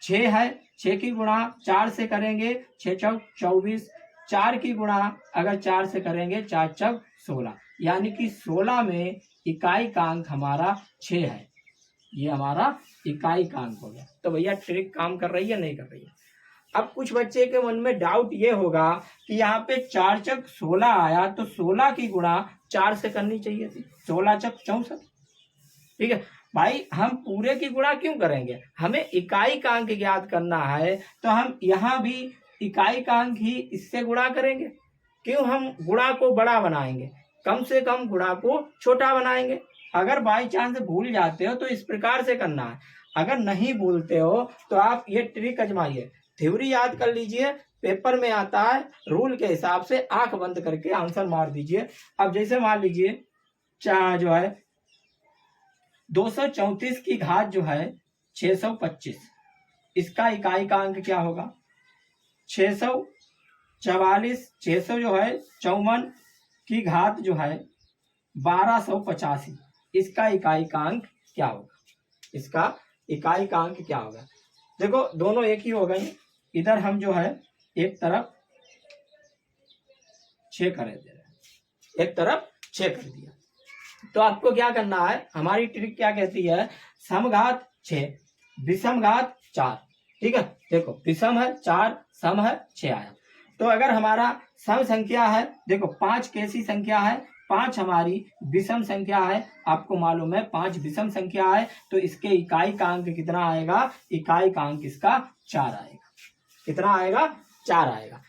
6 है, 6 की गुणा 4 से करेंगे 6 चौक 24, 4 की गुणा अगर 4 से करेंगे 4 चक 16, यानी कि 16 में इकाई का अंक हमारा 6 है, ये हमारा इकाई का अंक हो गया। तो भैया ट्रिक काम कर रही है नहीं कर रही है। अब कुछ बच्चे के मन में डाउट ये होगा कि यहाँ पे 4 चक 16 आया तो 16 की गुणा 4 से करनी चाहिए थी, 16 चक 64। ठीक है भाई, हम पूरे की गुणा क्यों करेंगे, हमें इकाई का अंक ज्ञात करना है, तो हम यहाँ भी इकाई का अंक ही इससे गुणा करेंगे। क्यों हम गुणा को बड़ा बनाएंगे, कम से कम गुणा को छोटा बनाएंगे। अगर बाई चांस भूल जाते हो तो इस प्रकार से करना है, अगर नहीं भूलते हो तो आप ये ट्रिक आजमाइए, थ्योरी याद कर लीजिए, पेपर में आता है, रूल के हिसाब से आंख बंद करके आंसर मार दीजिए। अब जैसे मान लीजिए जो है 234 की घात जो है 625, इसका इकाई का अंक क्या होगा 644, 600 जो है 54 की घात जो है 1285, इसका इकाई का अंक क्या होगा, इसका इकाई का अंक क्या होगा। देखो दोनों एक ही हो गए, इधर हम जो है एक तरफ 6 कर दे रहे हैं, एक तरफ 6 कर दिया। तो आपको क्या करना है, हमारी ट्रिक क्या कहती है, समघात 6 विषम घात 4, ठीक है। देखो विषम है 4, सम है 6 आया। तो अगर हमारा सम संख्या है, देखो 5 कैसी संख्या है, 5 हमारी विषम संख्या है, आपको मालूम है 5 विषम संख्या है, तो इसके इकाई का अंक कितना आएगा, इकाई का अंक इसका 4 आएगा। कितना आएगा, 4 आएगा।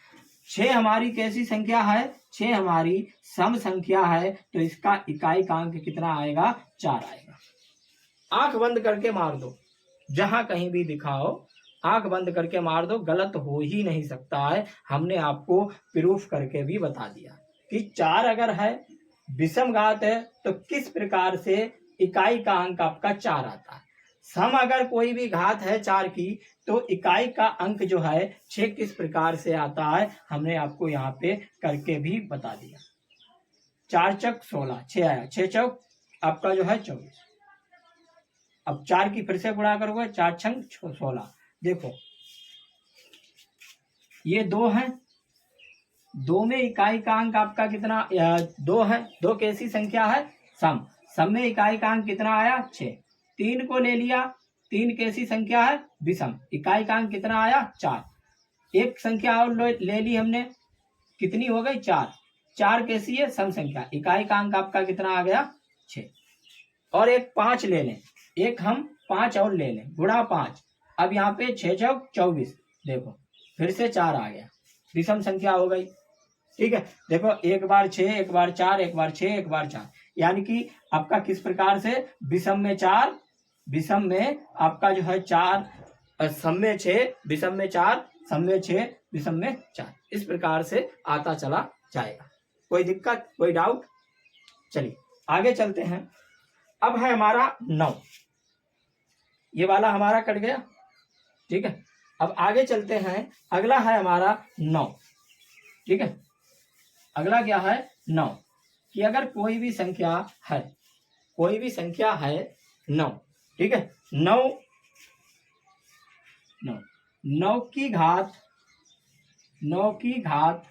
6 हमारी कैसी संख्या है, 6 हमारी सम संख्या है, तो इसका इकाई का अंक कितना आएगा, 4 आएगा। आंख बंद करके मार दो, जहां कहीं भी दिखाओ आंख बंद करके मार दो, गलत हो ही नहीं सकता है। हमने आपको प्रूफ करके भी बता दिया कि 4 अगर है, विषम घात है, तो किस प्रकार से इकाई का अंक आपका 4 आता है। सम अगर कोई भी घात है 4 की, तो इकाई का अंक जो है 6 किस प्रकार से आता है, हमने आपको यहाँ पे करके भी बता दिया। 4 चौक 16, 6 आया, 6 चौक आपका जो है 24। अब 4 की फिर से गुणा करोगे, 4 छंग 16। देखो ये 2 है, 2 में इकाई का अंक आपका कितना 2 है, 2 कैसी संख्या है, सम, सम में इकाई का अंक कितना आया 6। 3 को ले लिया, 3 कैसी संख्या है, विषम, इकाई का अंक कितना आया 4। एक संख्या और ले ली हमने, कितनी हो गई 4, 4 कैसी है, सम संख्या, इकाई का अंक आपका कितना आ गया 6। और एक 5 ले लें, एक हम 5 और ले लें, गुणा 5। अब यहाँ पे 6 चौक 24, देखो फिर से 4 आ गया, विषम संख्या हो गई, ठीक है। देखो एक बार 6, एक बार 4, एक बार 6, एक बार 4, यानी कि आपका किस प्रकार से, विषम में 4, विषम में आपका जो है 4, सम में 6, विषम में 4, सम में 6, विषम में 4, इस प्रकार से आता चला जाएगा। कोई दिक्कत, कोई डाउट? चलिए आगे चलते हैं। अब है हमारा 9, ये वाला हमारा कट गया, ठीक है। अब आगे चलते हैं, अगला है हमारा 9, ठीक है। अगला क्या है 9, कि अगर कोई भी संख्या है, कोई भी संख्या है 9, ठीक है, 9 की घात, 9 की घात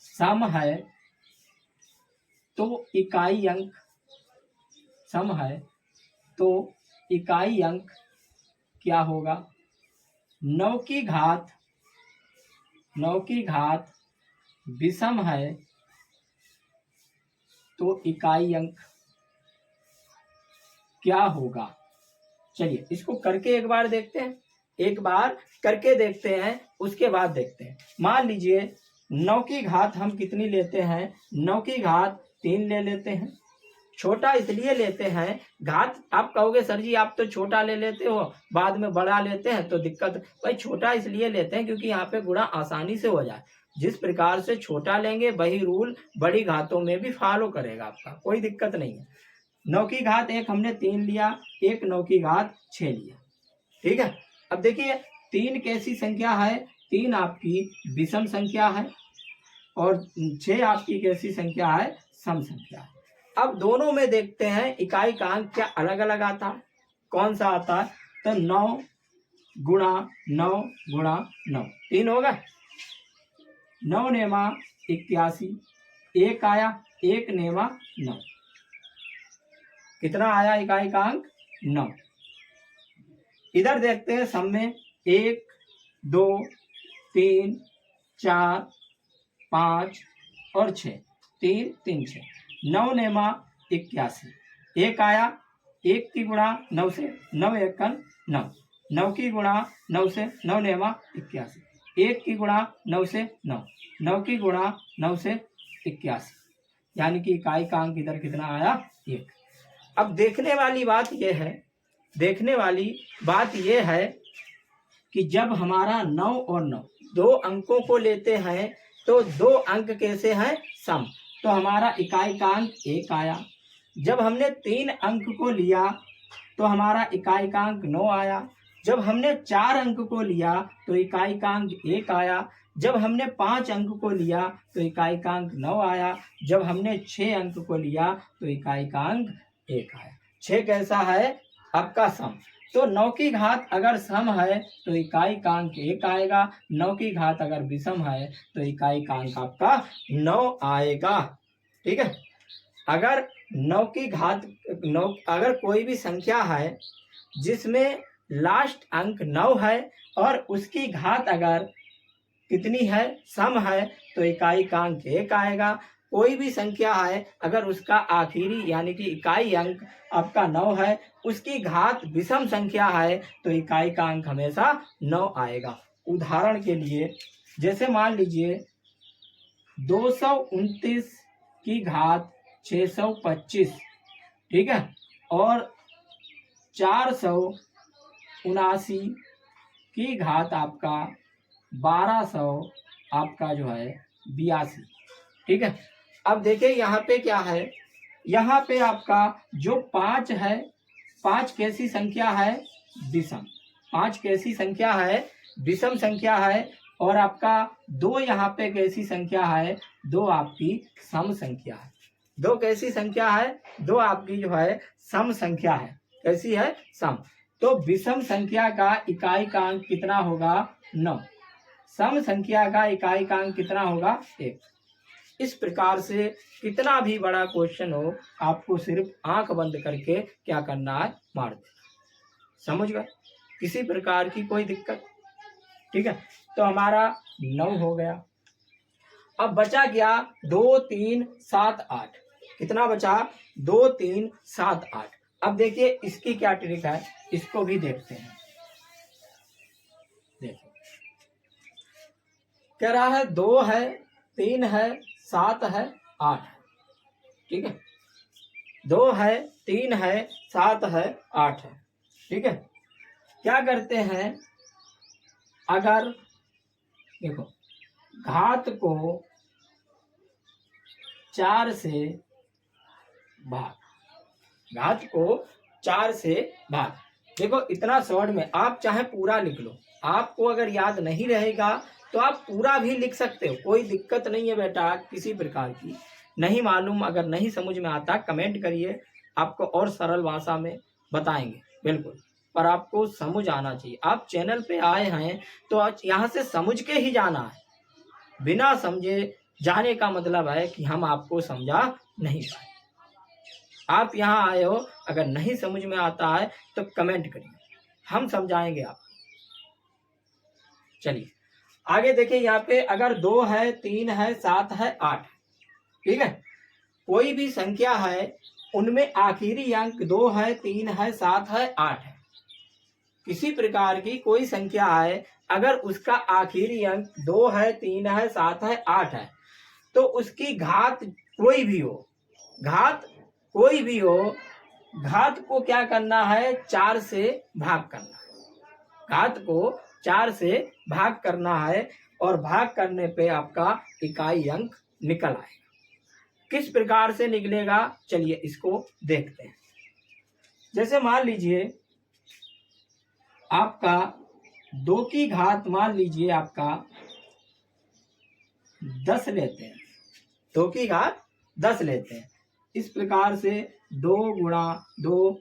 सम है, तो इकाई अंक, सम है तो इकाई अंक क्या होगा, 9 की घात, 9 की घात विषम है, तो इकाई अंक क्या होगा। चलिए इसको करके एक बार देखते हैं, एक बार करके देखते हैं, उसके बाद देखते हैं। मान लीजिए 9 की घात हम कितनी लेते हैं, 9 की घात 3 ले लेते हैं। छोटा इसलिए लेते हैं, घात आप कहोगे सर जी आप तो छोटा ले लेते हो, बाद में बड़ा लेते हैं तो दिक्कत। भाई छोटा इसलिए लेते हैं क्योंकि यहाँ पे गुणा आसानी से हो जाए। जिस प्रकार से छोटा लेंगे वही रूल बड़ी घातों में भी फॉलो करेगा आपका, कोई दिक्कत नहीं है। 9 की घात 1 हमने 3 लिया, एक 9 की घात 6 लिया, ठीक है। अब देखिए 3 कैसी संख्या है, 3 आपकी विषम संख्या है और 6 आपकी कैसी संख्या है, सम संख्या है। अब दोनों में देखते हैं इकाई का अंक क्या अलग अलग आता है, कौन सा आता है, तो 9 गुणा 9 गुणा 9, 3 होगा, 9 नेमा 81, 1 आया, 1 नेमा 9, कितना आया इकाई का अंक 9। इधर देखते हैं सम में 1 2 3 4 5 और 6, 3 3 6, 9 नेमा 81, 1 आया, 1 की गुणा 9 से, 9 1 9, 9 की गुणा 9 से, 9 नेमा 81, 1 की गुणा 9 से 9, 9 की गुणा 9 से 81, यानी कि इकाई का अंक इधर कितना आया 1। अब देखने वाली बात यह है कि जब हमारा 9 और 9 दो अंकों को लेते हैं तो दो अंक कैसे हैं सम, तो हमारा इकाई का अंक 1 आया। जब हमने 3 अंक को लिया तो हमारा इकाई का अंक 9 आया। जब हमने 4 अंक को लिया तो इकाई का अंक 1 आया। जब हमने 5 अंक को लिया तो इकाई का अंक 9 आया। जब हमने 6 अंक को लिया तो इकाई का अंक 1 आया। 6 कैसा है आपका सम, तो 9 की घात अगर सम है तो इकाई का अंक 1 आएगा। 9 की घात अगर विषम है तो इकाई का अंक आपका 9 आएगा। ठीक है, अगर 9 की घात 9, अगर कोई भी संख्या है जिसमें लास्ट अंक 9 है और उसकी घात अगर कितनी है सम है तो इकाई का अंक 1 आएगा। कोई भी संख्या है अगर उसका आखिरी यानी कि इकाई अंक आपका 9 है, उसकी घात विषम संख्या है तो इकाई का अंक हमेशा 9 आएगा। उदाहरण के लिए जैसे मान लीजिए 229 की घात 625, ठीक है, और 479 की घात आपका 1200 आपका जो है 82। ठीक है, अब देखिए यहाँ पे क्या है, यहाँ पे आपका जो 5 है, 5 कैसी संख्या है विषम, 5 कैसी संख्या है विषम संख्या है, और आपका 2 यहाँ पे कैसी संख्या है, 2 आपकी सम संख्या है। 2 कैसी संख्या है, 2 आपकी जो है सम संख्या है। कैसी है सम, तो विषम संख्या का इकाई का अंक कितना होगा 9, सम संख्या का इकाई का अंक कितना होगा 1। इस प्रकार से कितना भी बड़ा क्वेश्चन हो आपको सिर्फ आंख बंद करके क्या करना है मार देना। समझ गए, किसी प्रकार की कोई दिक्कत। ठीक है, तो हमारा 9 हो गया। अब बचा क्या 2 3 7 8, कितना बचा 2 3 7 8। अब देखिए इसकी क्या ट्रिक है, इसको भी देखते हैं। देखो कह रहा है 2 है 3 है 7 है 8 है। ठीक है, 2 है 3 है 7 है 8 है। ठीक है, क्या करते हैं, अगर देखो घात को 4 से भाग, घात को 4 से भाग। देखो इतना शॉर्ट में आप चाहे पूरा लिख लो, आपको अगर याद नहीं रहेगा तो आप पूरा भी लिख सकते हो, कोई दिक्कत नहीं है बेटा किसी प्रकार की। नहीं मालूम, अगर नहीं समझ में आता कमेंट करिए, आपको और सरल भाषा में बताएंगे बिल्कुल, पर आपको समझ आना चाहिए। आप चैनल पे आए हैं तो यहाँ से समझ के ही जाना है, बिना समझे जाने का मतलब है कि हम आपको समझा नहीं पाए। आप यहाँ आए हो, अगर नहीं समझ में आता है तो कमेंट करिए, हम समझाएंगे आपको। चलिए आगे देखिए, यहाँ पे अगर 2 है 3 है 7 है 8, ठीक है, कोई भी संख्या है उनमें आखिरी अंक 2 है 3 है 7 है 8 है। किसी प्रकार की कोई संख्या है अगर उसका आखिरी अंक 2 है 3 है 7 है 8 है, तो उसकी घात कोई भी हो, घात कोई भी हो, घात को क्या करना है 4 से भाग करना है। घात को 4 से भाग करना है और भाग करने पे आपका इकाई अंक निकल आएगा। किस प्रकार से निकलेगा चलिए इसको देखते हैं। जैसे मान लीजिए आपका 2 की घात मान लीजिए आपका 10 लेते हैं, 2 की घात 10 लेते हैं। इस प्रकार से 2 गुणा 2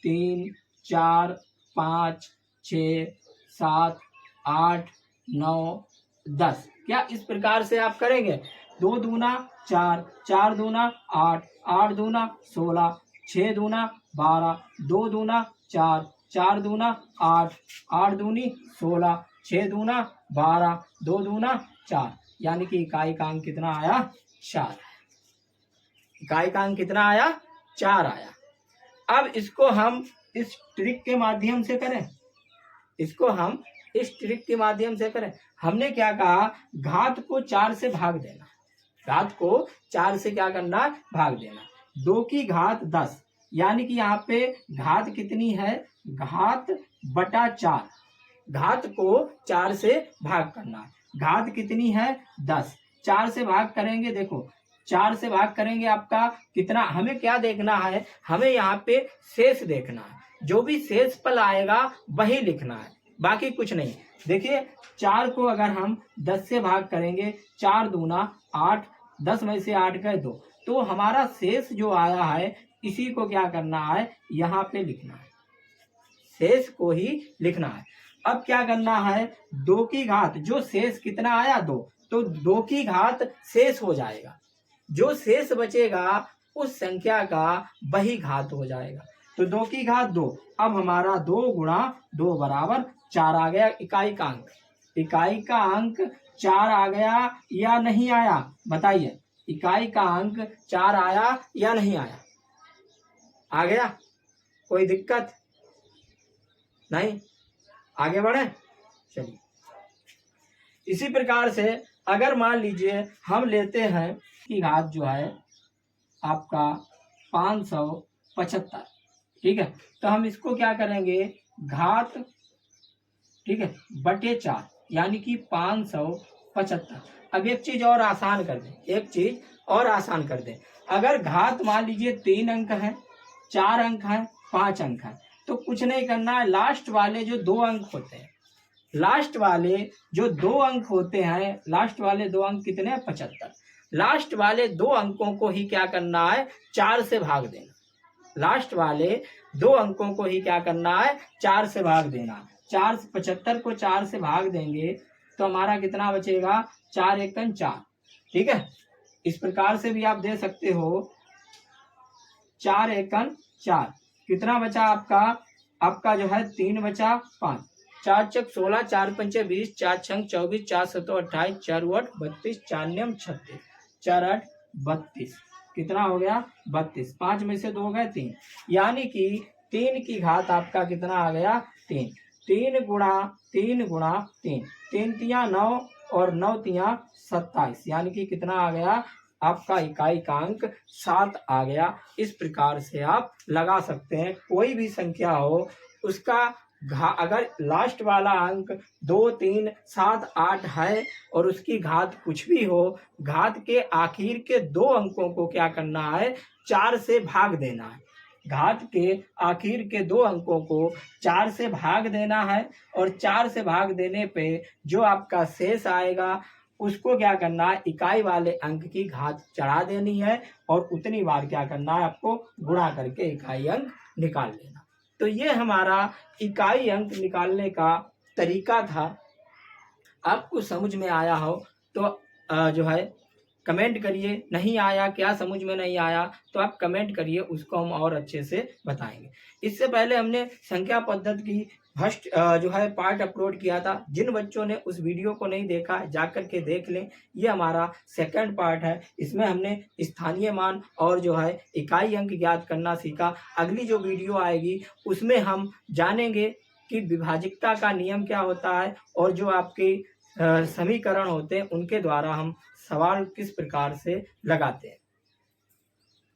3 4 5 6 7 8 9 10, क्या इस प्रकार से आप करेंगे। 2 दूना 4, 4 दूना 8, 8 दूना 16, 6 दूना 12, 2 दूना 4, 4 दूना 8, 8 दूनी 16, 6 दूना 12, 2 दूना 4, यानी कि इकाई का अंक कितना आया 4। इकाई का अंक कितना आया 4 आया। अब इसको हम इस ट्रिक के माध्यम से करें, इसको हम इस ट्रिक के माध्यम से करें। हमने क्या कहा, घात को 4 से भाग देना, घात को 4 से क्या करना, भाग देना। 2 की घात 10, यानी कि यहाँ पे घात कितनी है, घात बटा 4, घात को 4 से भाग करना। घात कितनी है, 10, 4 से भाग करेंगे, देखो 4 से भाग करेंगे आपका कितना, हमें क्या देखना है, हमें यहाँ पे शेष देखना है, जो भी शेष पल आएगा वही लिखना है, बाकी कुछ नहीं। देखिए 4 को अगर हम 10 से भाग करेंगे, 4 दूना 8, 10 में से 8 गए 2, तो हमारा शेष जो आया है इसी को क्या करना है, यहाँ पे लिखना है, शेष को ही लिखना है। अब क्या करना है, 2 की घात, जो शेष कितना आया 2, तो 2 की घात शेष हो जाएगा, जो शेष बचेगा उस संख्या का वही घात हो जाएगा। तो 2 की घात 2, अब हमारा 2 गुणा 2 बराबर 4 आ गया। इकाई का अंक, इकाई का अंक 4 आ गया या नहीं आया, बताइए, इकाई का अंक 4 आया या नहीं आया, आ गया, कोई दिक्कत नहीं, आगे बढ़े, चलिए। इसी प्रकार से अगर मान लीजिए हम लेते हैं कि घात जो है आपका 575, ठीक है, तो हम इसको क्या करेंगे, घात, ठीक है, बटे 4, यानी कि 575। अब एक चीज और आसान कर दें, एक चीज और आसान कर दें, अगर घात मान लीजिए 3 अंक है, 4 अंक है, 5 अंक है, तो कुछ नहीं करना है, लास्ट वाले जो 2 अंक होते हैं, लास्ट वाले जो 2 अंक होते हैं, लास्ट वाले 2 अंक कितने, 75, लास्ट वाले 2 अंकों को ही क्या करना है, 4 से भाग देना, लास्ट वाले 2 अंकों को ही क्या करना है, 4 से भाग देना। 75 को 4 से भाग देंगे तो हमारा कितना बचेगा, 4 एकम 4, ठीक है। इस प्रकार से भी आप दे सकते हो, 4 एकम 4, कितना बचा आपका, आपका जो है 3 बचा 5, 4 चक 16, 4 पंचे 20, 4 छंग 24, 4 सतो 28, 4 8 32, 4 नियम 36, 4 8 32, कितना हो गया, 32, 5 में से 2 गए 3, यानी कि 3 की घात आपका कितना आ गया, 3, 3 गुणा 3 गुणा 3, 3 तिया 9 और 9 तिया 27, यानी कि कितना आ गया आपका, इकाई का अंक 7 आ गया। इस प्रकार से आप लगा सकते हैं, कोई भी संख्या हो उसका अगर लास्ट वाला अंक 2 3 7 8 है और उसकी घात कुछ भी हो, घात के आखिर के 2 अंकों को क्या करना है, 4 से भाग देना है, घात के आखिर के 2 अंकों को 4 से भाग देना है, और 4 से भाग देने पे जो आपका शेष आएगा उसको क्या करना है, इकाई वाले अंक की घात चढ़ा देनी है, और उतनी बार क्या करना है, आपको गुणा करके इकाई अंक निकाल लेना। तो ये हमारा इकाई अंक निकालने का तरीका था। आपको समझ में आया हो तो जो है कमेंट करिए, नहीं आया, क्या समझ में नहीं आया तो आप कमेंट करिए, उसको हम और अच्छे से बताएंगे। इससे पहले हमने संख्या पद्धति की फर्स्ट जो है पार्ट अपलोड किया था, जिन बच्चों ने उस वीडियो को नहीं देखा जाकर के देख लें, ये हमारा सेकंड पार्ट है। इसमें हमने स्थानीय मान और जो है इकाई अंक ज्ञात करना सीखा। अगली जो वीडियो आएगी उसमें हम जानेंगे कि विभाजिकता का नियम क्या होता है, और जो आपके समीकरण होते हैं उनके द्वारा हम सवाल किस प्रकार से लगाते हैं।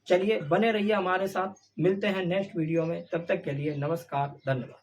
चलिए बने रहिए हमारे साथ, मिलते हैं नेक्स्ट वीडियो में, तब तक के लिए नमस्कार, धन्यवाद।